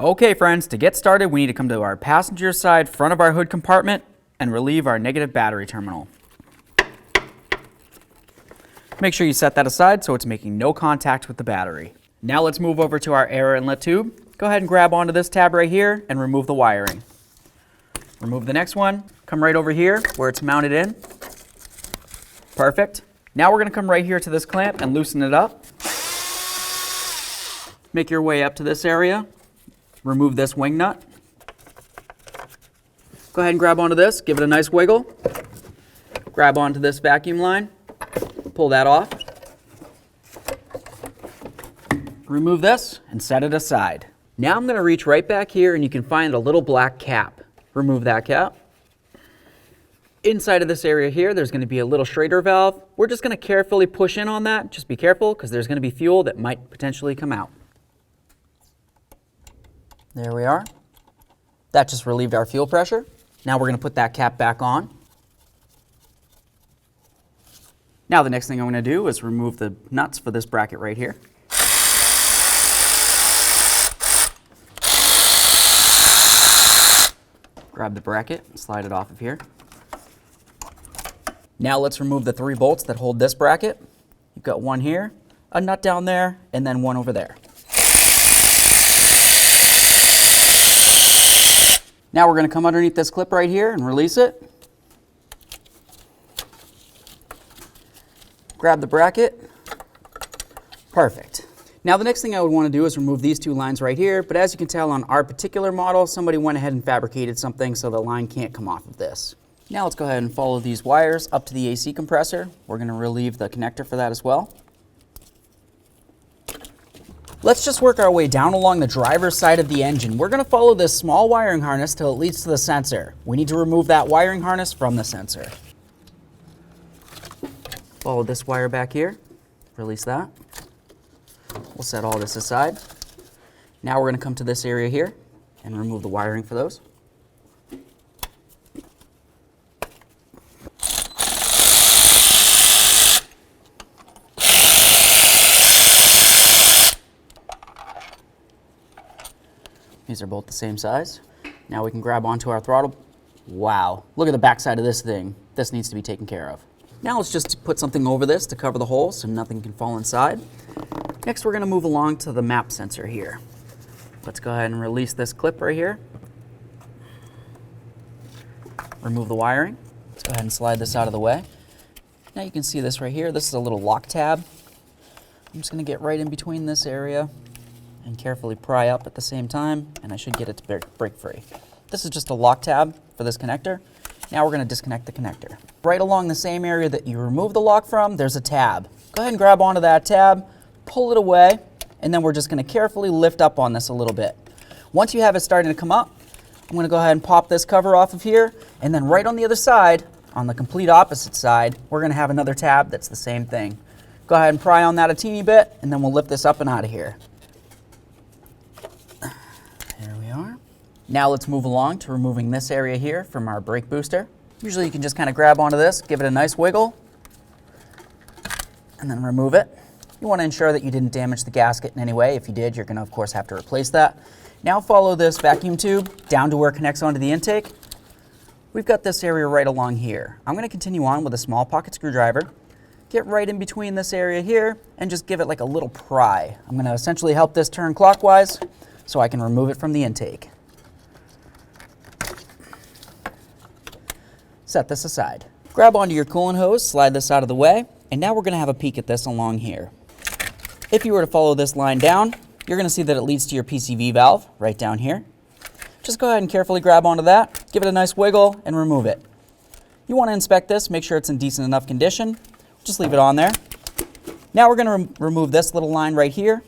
Okay friends, to get started we need to come to our passenger side front of our hood compartment and relieve our negative battery terminal. Make sure you set that aside so it's making no contact with the battery. Now let's move over to our air inlet tube. Go ahead and grab onto this tab right here and remove the wiring. Remove the next one, come right over here where it's mounted in. Perfect. Now we're going to come right here to this clamp and loosen it up. Make your way up to this area. Remove this wing nut. Go ahead and grab onto this, give it a nice wiggle. Grab onto this vacuum line, pull that off. Remove this and set it aside. Now I'm going to reach right back here and you can find a little black cap. Remove that cap. Inside of this area here, there's going to be a little Schrader valve. We're just going to carefully push in on that. Just be careful because there's going to be fuel that might potentially come out. There we are. That just relieved our fuel pressure. Now we're going to put that cap back on. Now the next thing I'm going to do is remove the nuts for this bracket right here. Grab the bracket, slide it off of here. Now let's remove the 3 bolts that hold this bracket. You've got one here, a nut down there, and then one over there. Now we're going to come underneath this clip right here and release it. Grab the bracket. Perfect. Now the next thing I would want to do is remove these 2 lines right here, but as you can tell on our particular model, somebody went ahead and fabricated something so the line can't come off of this. Now let's go ahead and follow these wires up to the AC compressor. We're going to relieve the connector for that as well. Let's just work our way down along the driver's side of the engine. We're going to follow this small wiring harness till it leads to the sensor. We need to remove that wiring harness from the sensor. Follow this wire back here. Release that. We'll set all this aside. Now we're going to come to this area here and remove the wiring for those. These are both the same size. Now we can grab onto our throttle. Wow, look at the back side of this thing. This needs to be taken care of. Now let's just put something over this to cover the hole so nothing can fall inside. Next we're going to move along to the map sensor here. Let's go ahead and release this clip right here. Remove the wiring. Let's go ahead and slide this out of the way. Now you can see this right here. This is a little lock tab. I'm just going to get right in between this area and carefully pry up at the same time, and I should get it to break free. This is just a lock tab for this connector. Now we're going to disconnect the connector. Right along the same area that you removed the lock from, there's a tab. Go ahead and grab onto that tab, pull it away, and then we're just going to carefully lift up on this a little bit. Once you have it starting to come up, I'm going to go ahead and pop this cover off of here, and then right on the other side, on the complete opposite side, we're going to have another tab that's the same thing. Go ahead and pry on that a teeny bit, and then we'll lift this up and out of here. There we are. Now let's move along to removing this area here from our brake booster. Usually you can just kind of grab onto this, give it a nice wiggle, and then remove it. You want to ensure that you didn't damage the gasket in any way. If you did, you're going to of course have to replace that. Now follow this vacuum tube down to where it connects onto the intake. We've got this area right along here. I'm going to continue on with a small pocket screwdriver. Get right in between this area here and just give it like a little pry. I'm going to essentially help this turn clockwise so I can remove it from the intake. Set this aside. Grab onto your coolant hose, slide this out of the way, and now we're going to have a peek at this along here. If you were to follow this line down, you're going to see that it leads to your PCV valve right down here. Just go ahead and carefully grab onto that, give it a nice wiggle, and remove it. You want to inspect this, make sure it's in decent enough condition. Just leave it on there. Now we're going to remove this little line right here.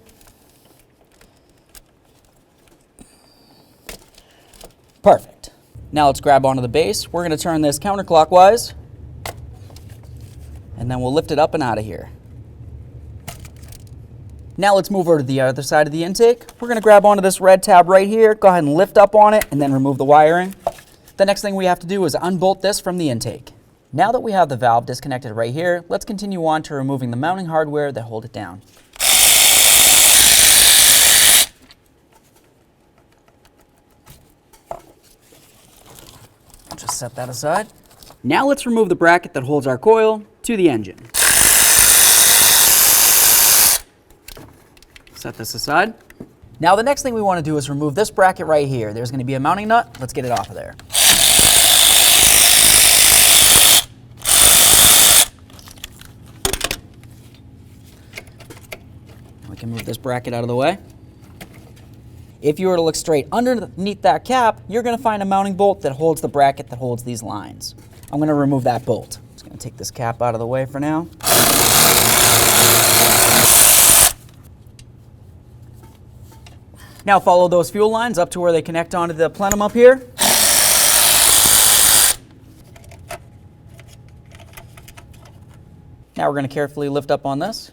Perfect. Now let's grab onto the base. We're going to turn this counterclockwise, and then we'll lift it up and out of here. Now let's move over to the other side of the intake. We're going to grab onto this red tab right here, go ahead and lift up on it, and then remove the wiring. The next thing we have to do is unbolt this from the intake. Now that we have the valve disconnected right here, let's continue on to removing the mounting hardware that hold it down. I'll just set that aside. Now let's remove the bracket that holds our coil to the engine. Set this aside. Now the next thing we want to do is remove this bracket right here. There's going to be a mounting nut. Let's get it off of there. We can move this bracket out of the way. If you were to look straight underneath that cap, you're going to find a mounting bolt that holds the bracket that holds these lines. I'm going to remove that bolt. Just going to take this cap out of the way for now. Now follow those fuel lines up to where they connect onto the plenum up here. Now we're going to carefully lift up on this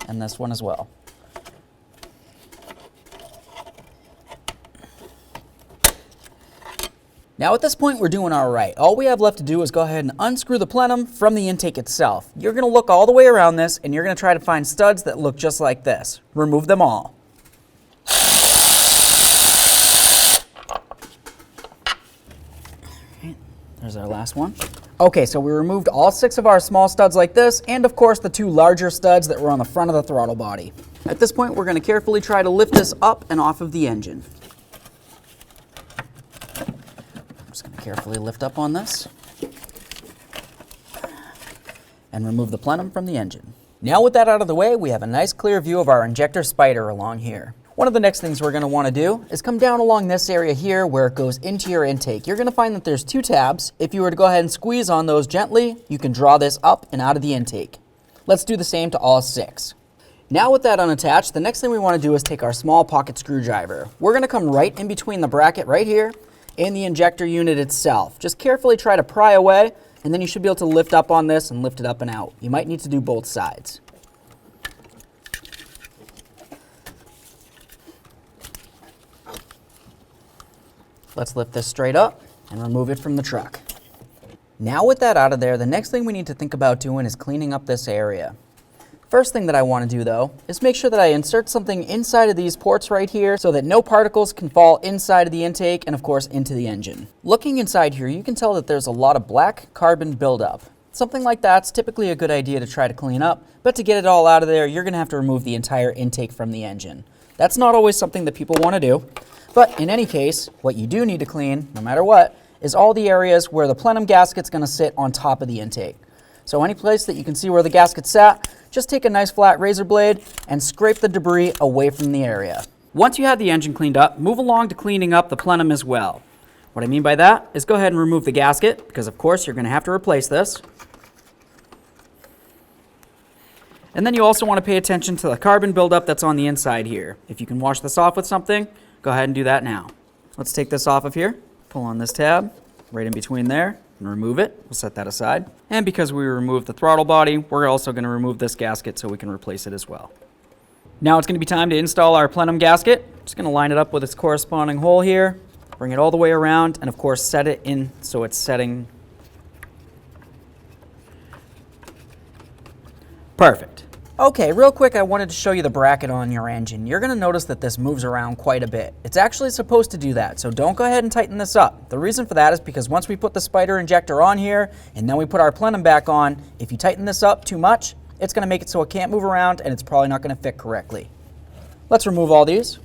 and this one as well. Now at this point we're doing all right. All we have left to do is go ahead and unscrew the plenum from the intake itself. You're going to look all the way around this and you're going to try to find studs that look just like this. Remove them all. There's our last one. Okay, so we removed all 6 of our small studs like this, and of course the 2 larger studs that were on the front of the throttle body. At this point, we're going to carefully try to lift this up and off of the engine. I'm just going to carefully lift up on this and remove the plenum from the engine. Now with that out of the way, we have a nice clear view of our injector spyder along here. One of the next things we're going to want to do is come down along this area here where it goes into your intake. You're going to find that there's 2 tabs. If you were to go ahead and squeeze on those gently, you can draw this up and out of the intake. Let's do the same to all 6. Now with that unattached, the next thing we want to do is take our small pocket screwdriver. We're going to come right in between the bracket right here and the injector unit itself. Just carefully try to pry away, and then you should be able to lift up on this and lift it up and out. You might need to do both sides. Let's lift this straight up and remove it from the truck. Now with that out of there, the next thing we need to think about doing is cleaning up this area. First thing that I want to do though is make sure that I insert something inside of these ports right here so that no particles can fall inside of the intake and of course into the engine. Looking inside here, you can tell that there's a lot of black carbon buildup. Something like that's typically a good idea to try to clean up, but to get it all out of there, you're going to have to remove the entire intake from the engine. That's not always something that people want to do. But in any case, what you do need to clean, no matter what, is all the areas where the plenum gasket's going to sit on top of the intake. So any place that you can see where the gasket sat, just take a nice flat razor blade and scrape the debris away from the area. Once you have the engine cleaned up, move along to cleaning up the plenum as well. What I mean by that is go ahead and remove the gasket, because of course you're going to have to replace this. And then you also want to pay attention to the carbon buildup that's on the inside here. If you can wash this off with something, go ahead and do that now. Let's take this off of here, pull on this tab, right in between there, and remove it. We'll set that aside. And because we removed the throttle body, we're also going to remove this gasket so we can replace it as well. Now it's going to be time to install our plenum gasket. Just going to line it up with its corresponding hole here, bring it all the way around, and of course set it in so it's setting. Perfect. Okay, real quick, I wanted to show you the bracket on your engine. You're going to notice that this moves around quite a bit. It's actually supposed to do that, so don't go ahead and tighten this up. The reason for that is because once we put the spyder injector on here, and then we put our plenum back on, if you tighten this up too much, it's going to make it so it can't move around, and it's probably not going to fit correctly. Let's remove all these.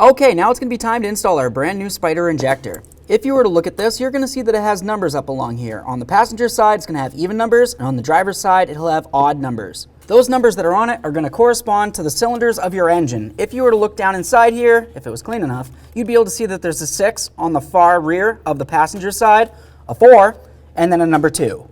Okay, now it's going to be time to install our brand new spyder injector. If you were to look at this, you're going to see that it has numbers up along here. On the passenger side, it's going to have even numbers, and on the driver's side, it'll have odd numbers. Those numbers that are on it are going to correspond to the cylinders of your engine. If you were to look down inside here, if it was clean enough, you'd be able to see that there's a 6 on the far rear of the passenger side, a 4, and then a number 2.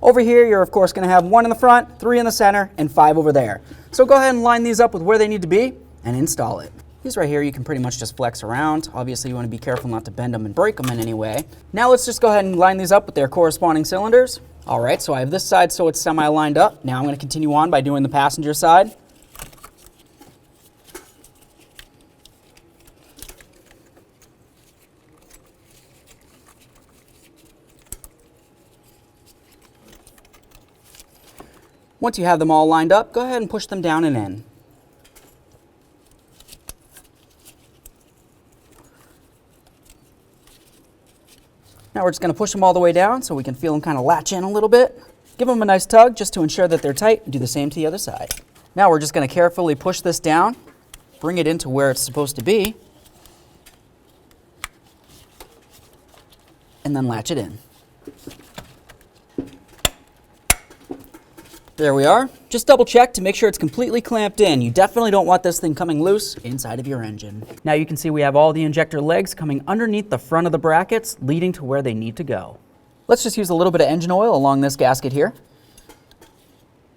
Over here, you're of course going to have 1 in the front, 3 in the center, and 5 over there. So go ahead and line these up with where they need to be and install it. These right here you can pretty much just flex around. Obviously you want to be careful not to bend them and break them in any way. Now let's just go ahead and line these up with their corresponding cylinders. All right, so I have this side so it's semi-lined up. Now I'm going to continue on by doing the passenger side. Once you have them all lined up, go ahead and push them down and in. Now we're just going to push them all the way down so we can feel them kind of latch in a little bit. Give them a nice tug just to ensure that they're tight, and do the same to the other side. Now we're just going to carefully push this down, bring it into where it's supposed to be, and then latch it in. There we are. Just double check to make sure it's completely clamped in. You definitely don't want this thing coming loose inside of your engine. Now you can see we have all the injector legs coming underneath the front of the brackets, leading to where they need to go. Let's just use a little bit of engine oil along this gasket here.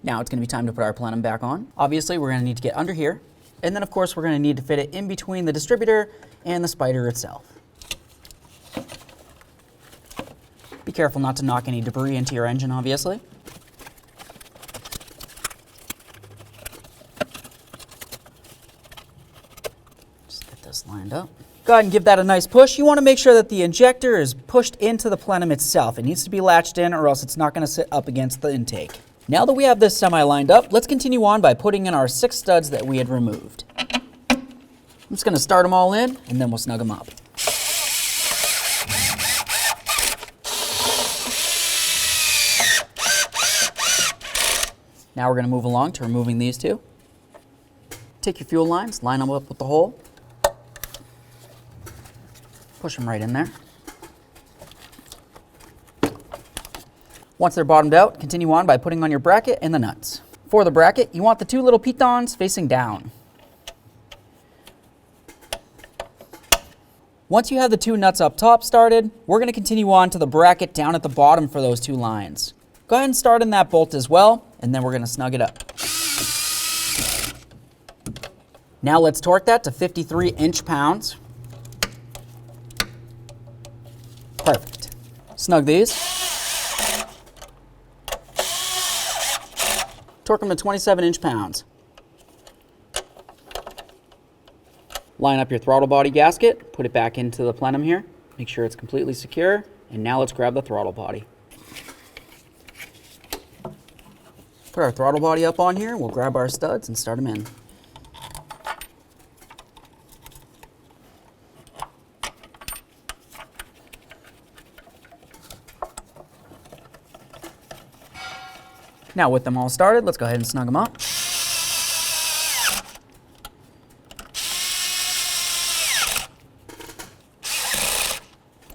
Now it's going to be time to put our plenum back on. Obviously we're going to need to get under here, and then of course we're going to need to fit it in between the distributor and the spyder itself. Be careful not to knock any debris into your engine, obviously. Lined up. Go ahead and give that a nice push. You want to make sure that the injector is pushed into the plenum itself. It needs to be latched in, or else it's not going to sit up against the intake. Now that we have this semi lined up, let's continue on by putting in our 6 studs that we had removed. I'm just going to start them all in, and then we'll snug them up. Now we're going to move along to removing these 2. Take your fuel lines, line them up with the hole. Push them right in there. Once they're bottomed out, continue on by putting on your bracket and the nuts. For the bracket, you want the 2 little pitons facing down. Once you have the 2 nuts up top started, we're going to continue on to the bracket down at the bottom for those 2 lines. Go ahead and start in that bolt as well, and then we're going to snug it up. Now let's torque that to 53 inch-pounds. Perfect. Snug these. Torque them to 27 inch-pounds. Line up your throttle body gasket, put it back into the plenum here. Make sure it's completely secure, and now let's grab the throttle body. Put our throttle body up on here, we'll grab our studs and start them in. Now with them all started, let's go ahead and snug them up.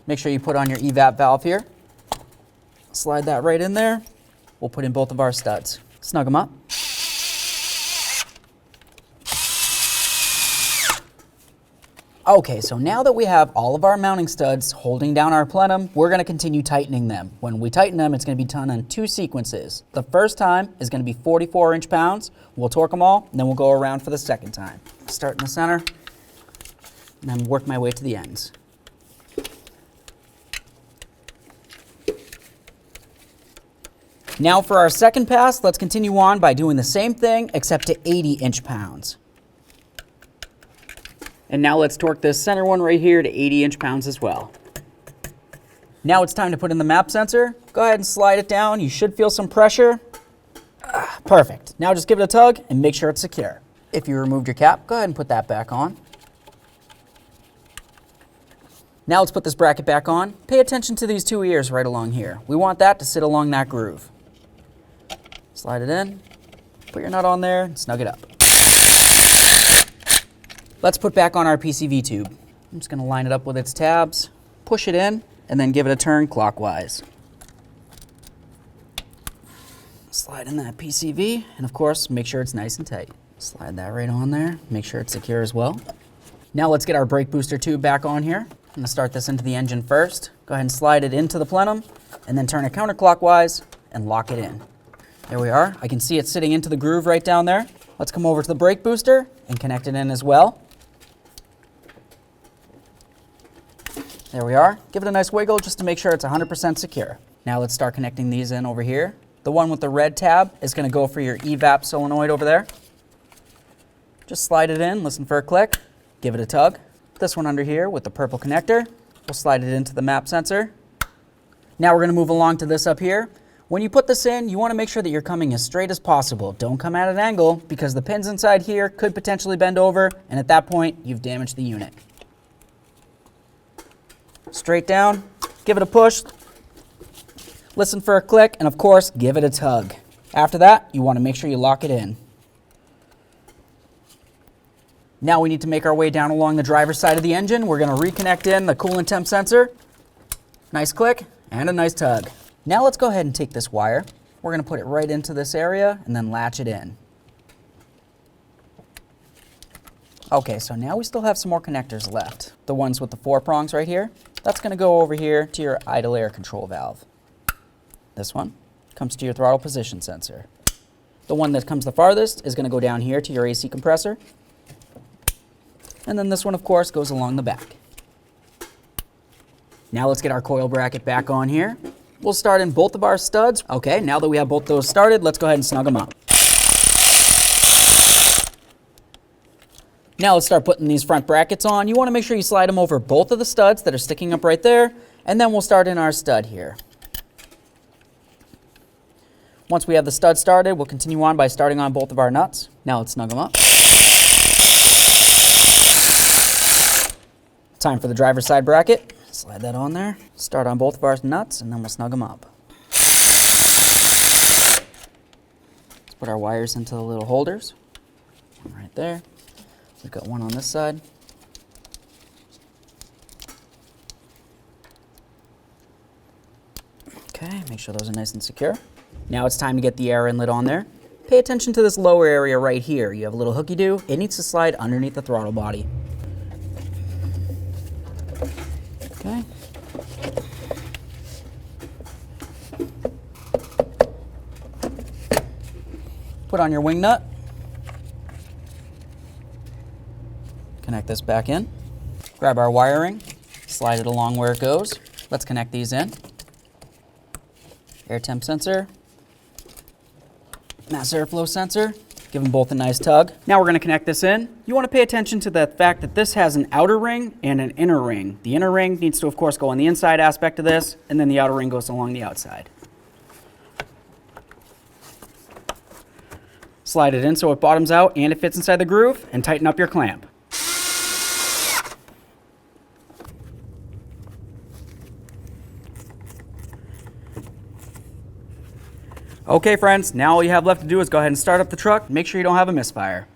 Make sure you put on your evap valve here. Slide that right in there. We'll put in both of our studs. Snug them up. Okay, so now that we have all of our mounting studs holding down our plenum, we're going to continue tightening them. When we tighten them, it's going to be done in 2 sequences. The first time is going to be 44 inch-pounds. We'll torque them all, and then we'll go around for the second time. Start in the center, and then work my way to the ends. Now for our second pass, let's continue on by doing the same thing, except to 80 inch-pounds. And now let's torque this center one right here to 80 inch-pounds as well. Now it's time to put in the map sensor. Go ahead and slide it down. You should feel some pressure. Perfect. Now just give it a tug and make sure it's secure. If you removed your cap, go ahead and put that back on. Now let's put this bracket back on. Pay attention to these 2 ears right along here. We want that to sit along that groove. Slide it in, put your nut on there, and snug it up. Let's put back on our PCV tube. I'm just going to line it up with its tabs, push it in, and then give it a turn clockwise. Slide in that PCV, and of course, make sure it's nice and tight. Slide that right on there, make sure it's secure as well. Now let's get our brake booster tube back on here. I'm going to start this into the engine first. Go ahead and slide it into the plenum, and then turn it counterclockwise and lock it in. There we are. I can see it sitting into the groove right down there. Let's come over to the brake booster and connect it in as well. There we are. Give it a nice wiggle just to make sure it's 100% secure. Now let's start connecting these in over here. The one with the red tab is going to go for your evap solenoid over there. Just slide it in, listen for a click, give it a tug. This one under here with the purple connector, we'll slide it into the map sensor. Now we're going to move along to this up here. When you put this in, you want to make sure that you're coming as straight as possible. Don't come at an angle because the pins inside here could potentially bend over, and at that point, you've damaged the unit. Straight down, give it a push, listen for a click, and of course, give it a tug. After that, you want to make sure you lock it in. Now we need to make our way down along the driver's side of the engine. We're going to reconnect in the coolant temp sensor. Nice click and a nice tug. Now let's go ahead and take this wire. We're going to put it right into this area and then latch it in. Okay, so now we still have some more connectors left. The ones with the 4 prongs right here, that's going to go over here to your idle air control valve. This one comes to your throttle position sensor. The one that comes the farthest is going to go down here to your AC compressor. And then this one, of course, goes along the back. Now let's get our coil bracket back on here. We'll start in both of our studs. Okay, now that we have both those started, let's go ahead and snug them up. Now let's start putting these front brackets on. You want to make sure you slide them over both of the studs that are sticking up right there, and then we'll start in our stud here. Once we have the stud started, we'll continue on by starting on both of our nuts. Now let's snug them up. Time for the driver's side bracket. Slide that on there. Start on both of our nuts, and then we'll snug them up. Let's put our wires into the little holders. One right there. We've got one on this side. Okay, make sure those are nice and secure. Now it's time to get the air inlet on there. Pay attention to this lower area right here. You have a little hooky-doo. It needs to slide underneath the throttle body. Okay. Put on your wing nut. Connect this back in. Grab our wiring, slide it along where it goes. Let's connect these in. Air temp sensor, mass airflow sensor. Give them both a nice tug. Now we're going to connect this in. You want to pay attention to the fact that this has an outer ring and an inner ring. The inner ring needs to, of course, go on the inside aspect of this, and then the outer ring goes along the outside. Slide it in so it bottoms out and it fits inside the groove, and tighten up your clamp. Okay friends, now all you have left to do is go ahead and start up the truck. Make sure you don't have a misfire.